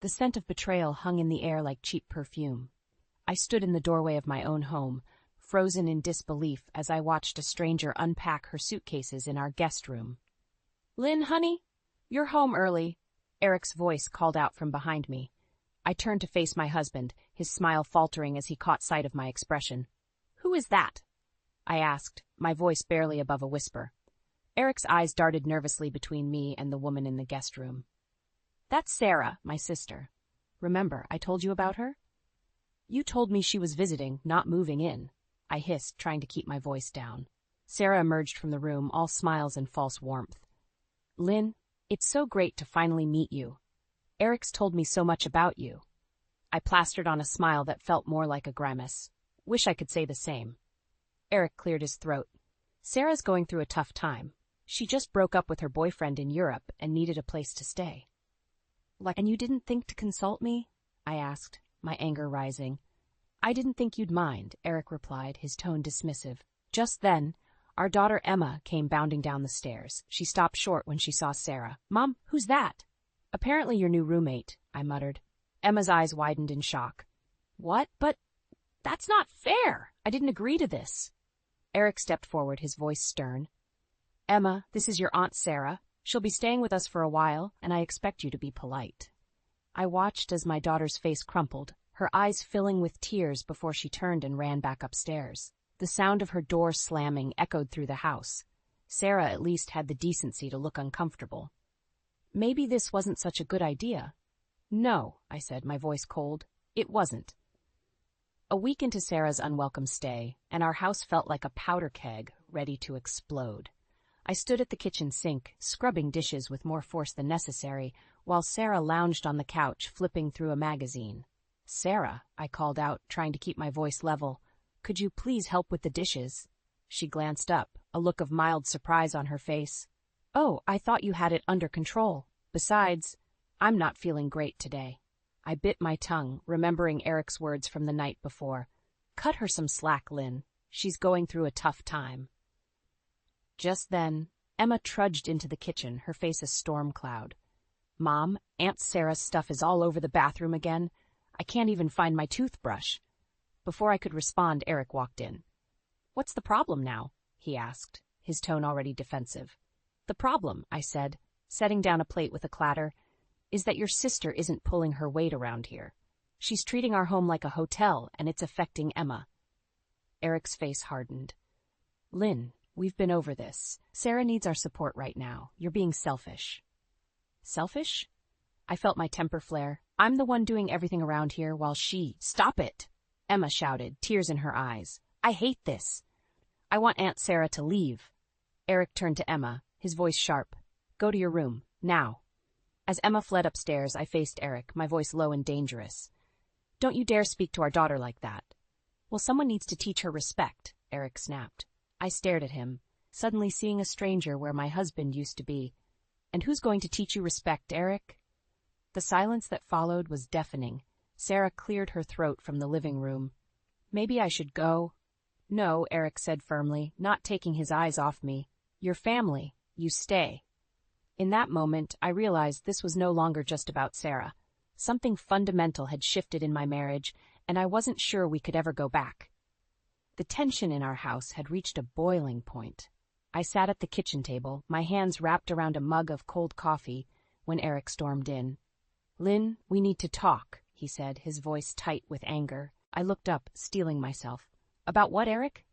The scent of betrayal hung in the air like cheap perfume. I stood in the doorway of my own home, frozen in disbelief as I watched a stranger unpack her suitcases in our guest room. "Lynn, honey, you're home early," Eric's voice called out from behind me. I turned to face my husband, his smile faltering as he caught sight of my expression. "Who is that?" I asked, my voice barely above a whisper. Eric's eyes darted nervously between me and the woman in the guest room. "That's Sarah, my sister. Remember, I told you about her?" "You told me she was visiting, not moving in," I hissed, trying to keep my voice down. Sarah emerged from the room, all smiles and false warmth. "Lynn, it's so great to finally meet you. Eric's told me so much about you." I plastered on a smile that felt more like a grimace. Wish I could say the same. Eric cleared his throat. "Sarah's going through a tough time. She just broke up with her boyfriend in Europe and needed a place to stay." "And you didn't think to consult me?" I asked, my anger rising. "I didn't think you'd mind," Eric replied, his tone dismissive. Just then, our daughter Emma came bounding down the stairs. She stopped short when she saw Sarah. "Mom, who's that?" "Apparently your new roommate," I muttered. Emma's eyes widened in shock. "What? But that's not fair! I didn't agree to this." Eric stepped forward, his voice stern. "Emma, this is your Aunt Sarah. She'll be staying with us for a while, and I expect you to be polite." I watched as my daughter's face crumpled, her eyes filling with tears before she turned and ran back upstairs. The sound of her door slamming echoed through the house. Sarah at least had the decency to look uncomfortable. Maybe this wasn't such a good idea. "No," I said, my voice cold. "It wasn't." A week into Sarah's unwelcome stay, and our house felt like a powder keg ready to explode. I stood at the kitchen sink, scrubbing dishes with more force than necessary, while Sarah lounged on the couch, flipping through a magazine. "Sarah," I called out, trying to keep my voice level, "could you please help with the dishes?" She glanced up, a look of mild surprise on her face. "Oh, I thought you had it under control. Besides, I'm not feeling great today." I bit my tongue, remembering Eric's words from the night before. "Cut her some slack, Lynn. She's going through a tough time." Just then, Emma trudged into the kitchen, her face a storm cloud. "Mom, Aunt Sarah's stuff is all over the bathroom again. I can't even find my toothbrush." Before I could respond, Eric walked in. "What's the problem now?" he asked, his tone already defensive. "The problem," I said, setting down a plate with a clatter, "is that your sister isn't pulling her weight around here. She's treating our home like a hotel, and it's affecting Emma." Eric's face hardened. "Lynn, we've been over this. Sarah needs our support right now. You're being selfish." "Selfish?" I felt my temper flare. "I'm the one doing everything around here while she—" "Stop it!" Emma shouted, tears in her eyes. "I hate this. I want Aunt Sarah to leave." Eric turned to Emma, his voice sharp. "Go to your room, now." As Emma fled upstairs, I faced Eric, my voice low and dangerous. "Don't you dare speak to our daughter like that." "Well, someone needs to teach her respect," Eric snapped. I stared at him, suddenly seeing a stranger where my husband used to be. "And who's going to teach you respect, Eric?" The silence that followed was deafening. Sarah cleared her throat from the living room. "Maybe I should go." "No," Eric said firmly, not taking his eyes off me. "Your family. You stay." In that moment, I realized this was no longer just about Sarah. Something fundamental had shifted in my marriage, and I wasn't sure we could ever go back. The tension in our house had reached a boiling point. I sat at the kitchen table, my hands wrapped around a mug of cold coffee, when Eric stormed in. "Lynn, we need to talk," he said, his voice tight with anger. I looked up, steeling myself. "About what, Eric?"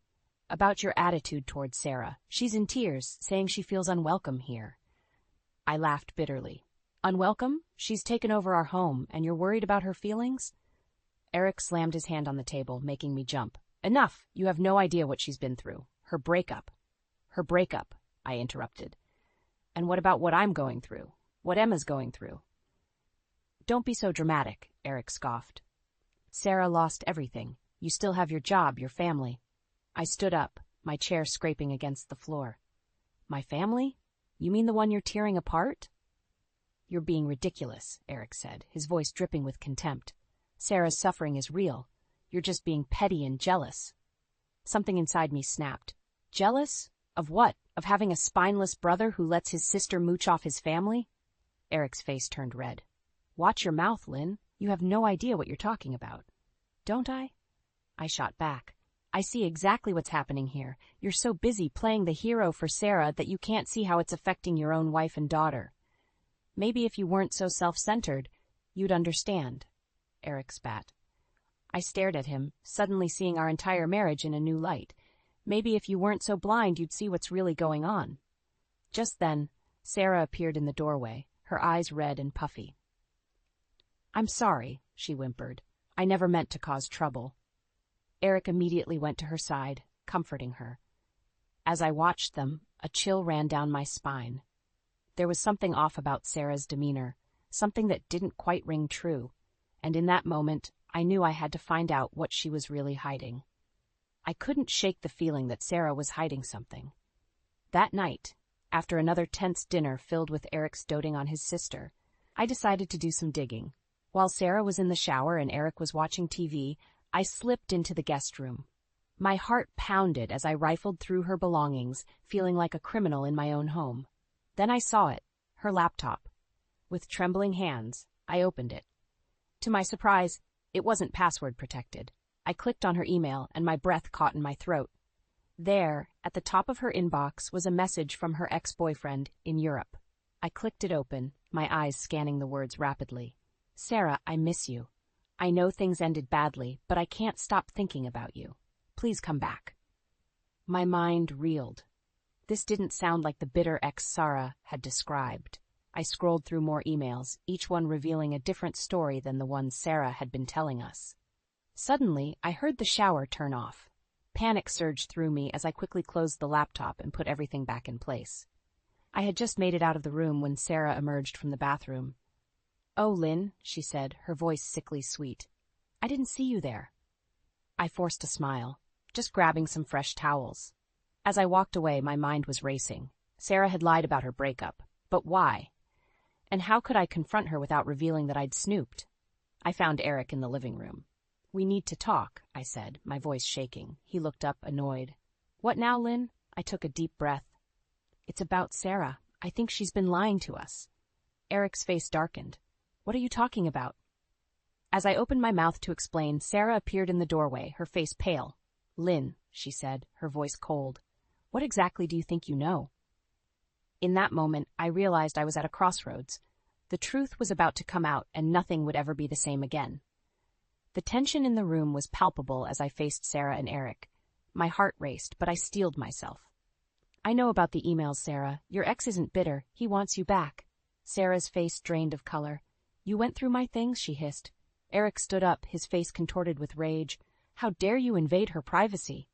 "About your attitude towards Sarah. She's in tears, saying she feels unwelcome here." I laughed bitterly. "Unwelcome? She's taken over our home, and you're worried about her feelings?" Eric slammed his hand on the table, making me jump. "Enough! You have no idea what she's been through. Her breakup." "Her breakup," I interrupted. "And what about what I'm going through? What Emma's going through?" "Don't be so dramatic," Eric scoffed. "Sarah lost everything. You still have your job, your family." I stood up, my chair scraping against the floor. "My family? You mean the one you're tearing apart?" "You're being ridiculous," Eric said, his voice dripping with contempt. "Sarah's suffering is real. You're just being petty and jealous." Something inside me snapped. "Jealous? Of what? Of having a spineless brother who lets his sister mooch off his family?" Eric's face turned red. Watch your mouth, Lynn. You have no idea what you're talking about. Don't I? I shot back. I see exactly what's happening here. You're so busy playing the hero for Sarah that you can't see how it's affecting your own wife and daughter. Maybe if you weren't so self-centered, you'd understand. Eric spat. I stared at him, suddenly seeing our entire marriage in a new light. Maybe if you weren't so blind, you'd see what's really going on. Just then, Sarah appeared in the doorway, her eyes red and puffy. I'm sorry, she whimpered. I never meant to cause trouble. Eric immediately went to her side, comforting her. As I watched them, a chill ran down my spine. There was something off about Sarah's demeanor, something that didn't quite ring true, and in that moment, I knew I had to find out what she was really hiding. I couldn't shake the feeling that Sarah was hiding something. That night, after another tense dinner filled with Eric's doting on his sister, I decided to do some digging. While Sarah was in the shower and Eric was watching TV, I slipped into the guest room. My heart pounded as I rifled through her belongings, feeling like a criminal in my own home. Then I saw it, her laptop. With trembling hands, I opened it. To my surprise, it wasn't password protected. I clicked on her email and my breath caught in my throat. There, at the top of her inbox, was a message from her ex-boyfriend in Europe. I clicked it open, my eyes scanning the words rapidly. Sarah, I miss you. I know things ended badly, but I can't stop thinking about you. Please come back. My mind reeled. This didn't sound like the bitter ex Sarah had described. I scrolled through more emails, each one revealing a different story than the one Sarah had been telling us. Suddenly, I heard the shower turn off. Panic surged through me as I quickly closed the laptop and put everything back in place. I had just made it out of the room when Sarah emerged from the bathroom. Oh, Lynn, she said, her voice sickly sweet. I didn't see you there. I forced a smile, just grabbing some fresh towels. As I walked away, my mind was racing. Sarah had lied about her breakup, but why? And how could I confront her without revealing that I'd snooped? I found Eric in the living room. We need to talk, I said, my voice shaking. He looked up, annoyed. What now, Lynn? I took a deep breath. It's about Sarah. I think she's been lying to us. Eric's face darkened. What are you talking about? As I opened my mouth to explain, Sarah appeared in the doorway, her face pale. Lynn, she said, her voice cold. What exactly do you think you know? In that moment, I realized I was at a crossroads. The truth was about to come out, and nothing would ever be the same again. The tension in the room was palpable as I faced Sarah and Eric. My heart raced, but I steeled myself. I know about the emails, Sarah. Your ex isn't bitter. He wants you back. Sarah's face drained of color. You went through my things, she hissed. Eric stood up, his face contorted with rage. How dare you invade her privacy?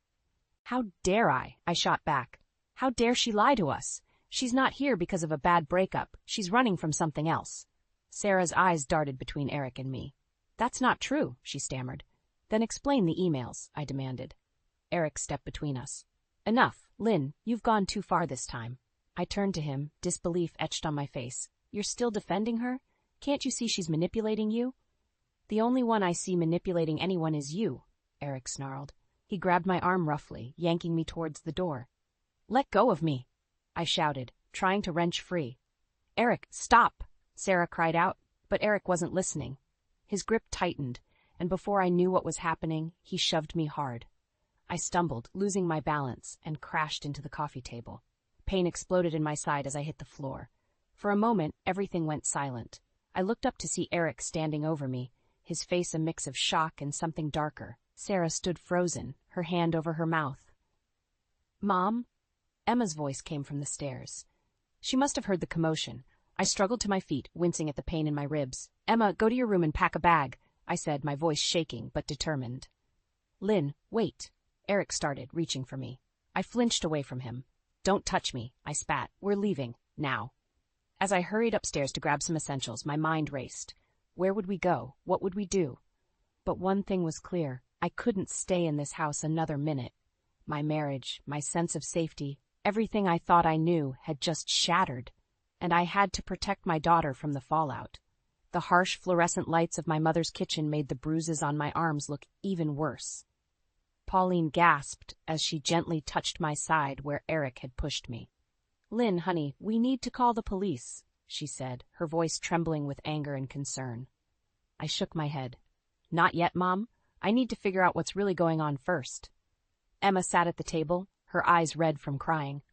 How dare I shot back. How dare she lie to us? She's not here because of a bad breakup. She's running from something else. Sarah's eyes darted between Eric and me. That's not true, she stammered. Then explain the emails, I demanded. Eric stepped between us. Enough, Lynn, you've gone too far this time. I turned to him, disbelief etched on my face. You're still defending her? Can't you see she's manipulating you? The only one I see manipulating anyone is you, Eric snarled. He grabbed my arm roughly, yanking me towards the door. Let go of me, I shouted, trying to wrench free. Eric, stop, Sarah cried out, but Eric wasn't listening. His grip tightened, and before I knew what was happening, he shoved me hard. I stumbled, losing my balance, and crashed into the coffee table. Pain exploded in my side as I hit the floor. For a moment, everything went silent. I looked up to see Eric standing over me, his face a mix of shock and something darker. Sarah stood frozen, her hand over her mouth. Mom? Emma's voice came from the stairs. She must have heard the commotion. I struggled to my feet, wincing at the pain in my ribs. Emma, go to your room and pack a bag, I said, my voice shaking but determined. Lynn, wait. Eric started, reaching for me. I flinched away from him. Don't touch me, I spat. We're leaving, now. As I hurried upstairs to grab some essentials, my mind raced. Where would we go? What would we do? But one thing was clear. I couldn't stay in this house another minute. My marriage, my sense of safety, everything I thought I knew had just shattered, and I had to protect my daughter from the fallout. The harsh fluorescent lights of my mother's kitchen made the bruises on my arms look even worse. Pauline gasped as she gently touched my side where Eric had pushed me. Lynn, honey, we need to call the police, she said, her voice trembling with anger and concern. I shook my head. Not yet, Mom. I need to figure out what's really going on first. Emma sat at the table, her eyes red from crying.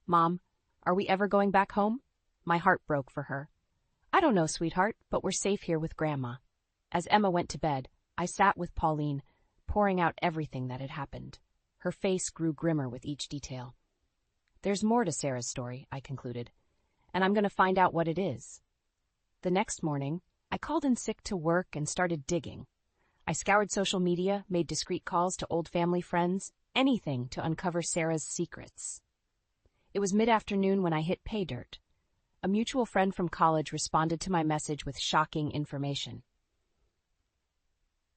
Mom, are we ever going back home? My heart broke for her. I don't know, sweetheart, but we're safe here with Grandma. As Emma went to bed, I sat with Pauline, pouring out everything that had happened. Her face grew grimmer with each detail. There's more to Sarah's story, I concluded, and I'm going to find out what it is. The next morning, I called in sick to work and started digging. I scoured social media, made discreet calls to old family friends, anything to uncover Sarah's secrets. It was mid-afternoon when I hit pay dirt. A mutual friend from college responded to my message with shocking information.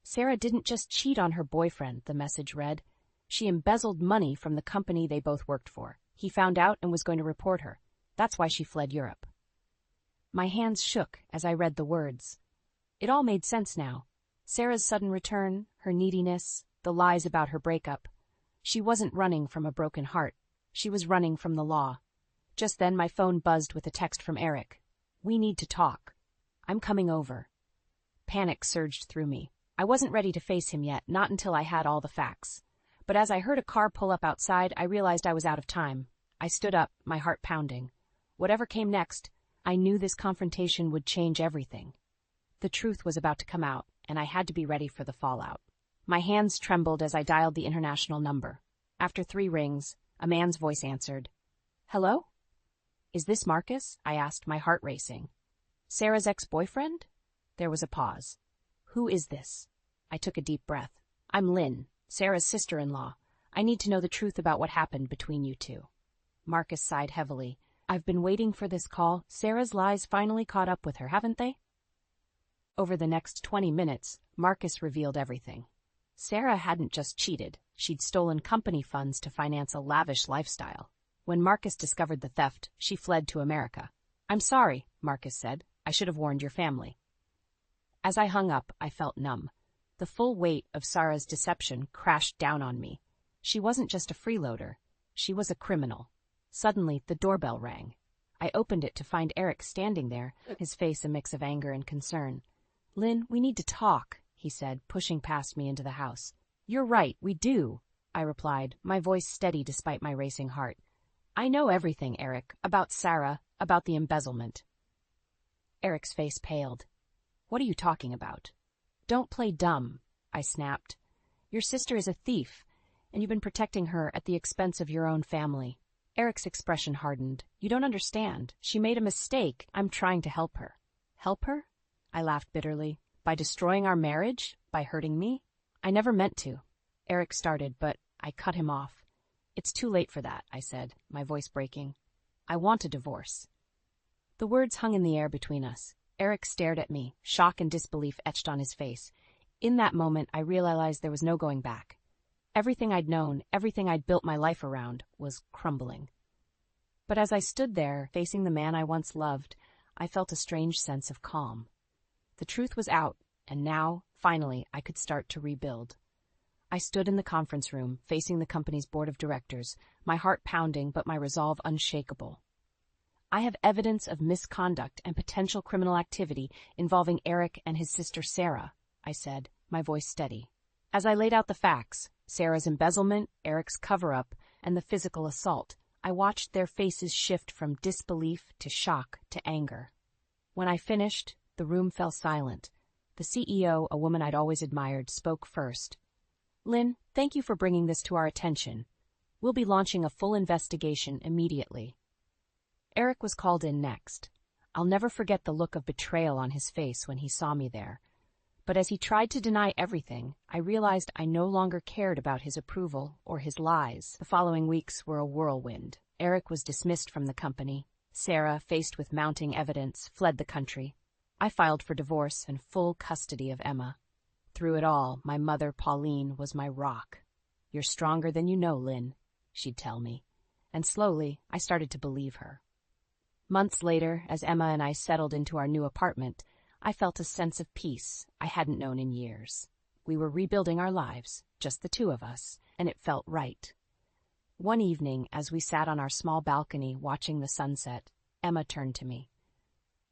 Sarah didn't just cheat on her boyfriend, the message read. She embezzled money from the company they both worked for. He found out and was going to report her. That's why she fled Europe. My hands shook as I read the words. It all made sense now. Sarah's sudden return, her neediness, the lies about her breakup. She wasn't running from a broken heart. She was running from the law. Just then my phone buzzed with a text from Eric. We need to talk. I'm coming over. Panic surged through me. I wasn't ready to face him yet, not until I had all the facts. But as I heard a car pull up outside, I realized I was out of time. I stood up, my heart pounding. Whatever came next, I knew this confrontation would change everything. The truth was about to come out, and I had to be ready for the fallout. My hands trembled as I dialed the international number. After 3 rings, a man's voice answered. Hello? Is this Marcus? I asked, my heart racing. Sarah's ex-boyfriend? There was a pause. Who is this? I took a deep breath. I'm Lynn, Sarah's sister-in-law. I need to know the truth about what happened between you two. Marcus sighed heavily. I've been waiting for this call. Sarah's lies finally caught up with her, haven't they? Over the next 20 minutes, Marcus revealed everything. Sarah hadn't just cheated. She'd stolen company funds to finance a lavish lifestyle. When Marcus discovered the theft, she fled to America. I'm sorry, Marcus said. I should have warned your family. As I hung up, I felt numb. The full weight of Sarah's deception crashed down on me. She wasn't just a freeloader. She was a criminal. Suddenly, the doorbell rang. I opened it to find Eric standing there, his face a mix of anger and concern. Lynn, we need to talk, he said, pushing past me into the house. You're right, we do, I replied, my voice steady despite my racing heart. I know everything, Eric, about Sarah, about the embezzlement. Eric's face paled. What are you talking about? Don't play dumb, I snapped. Your sister is a thief, and you've been protecting her at the expense of your own family. Eric's expression hardened. You don't understand. She made a mistake. I'm trying to help her. Help her? I laughed bitterly. By destroying our marriage? By hurting me? I never meant to. Eric started, but I cut him off. It's too late for that, I said, my voice breaking. I want a divorce. The words hung in the air between us. Eric stared at me, shock and disbelief etched on his face. In that moment, I realized there was no going back. Everything I'd known, everything I'd built my life around, was crumbling. But as I stood there, facing the man I once loved, I felt a strange sense of calm. The truth was out, and now, finally, I could start to rebuild. I stood in the conference room, facing the company's board of directors, my heart pounding but my resolve unshakable. I have evidence of misconduct and potential criminal activity involving Eric and his sister Sarah, I said, my voice steady. As I laid out the facts, Sarah's embezzlement, Eric's cover-up, and the physical assault, I watched their faces shift from disbelief to shock to anger. When I finished, the room fell silent. The CEO, a woman I'd always admired, spoke first. Lynn, thank you for bringing this to our attention. We'll be launching a full investigation immediately. Eric was called in next. I'll never forget the look of betrayal on his face when he saw me there. But as he tried to deny everything, I realized I no longer cared about his approval or his lies. The following weeks were a whirlwind. Eric was dismissed from the company. Sarah, faced with mounting evidence, fled the country. I filed for divorce and full custody of Emma. Through it all, my mother, Pauline, was my rock. You're stronger than you know, Lynn, she'd tell me. And slowly, I started to believe her. Months later, as Emma and I settled into our new apartment, I felt a sense of peace I hadn't known in years. We were rebuilding our lives, just the two of us, and it felt right. One evening, as we sat on our small balcony watching the sunset, Emma turned to me.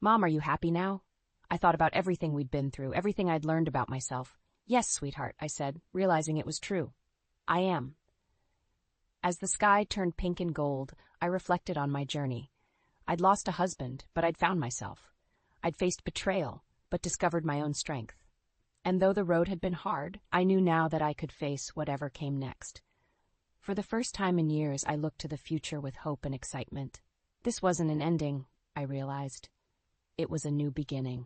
Mom, are you happy now? I thought about everything we'd been through, everything I'd learned about myself. Yes, sweetheart, I said, realizing it was true. I am. As the sky turned pink and gold, I reflected on my journey. I'd lost a husband, but I'd found myself. I'd faced betrayal, but discovered my own strength. And though the road had been hard, I knew now that I could face whatever came next. For the first time in years, I looked to the future with hope and excitement. This wasn't an ending, I realized. It was a new beginning.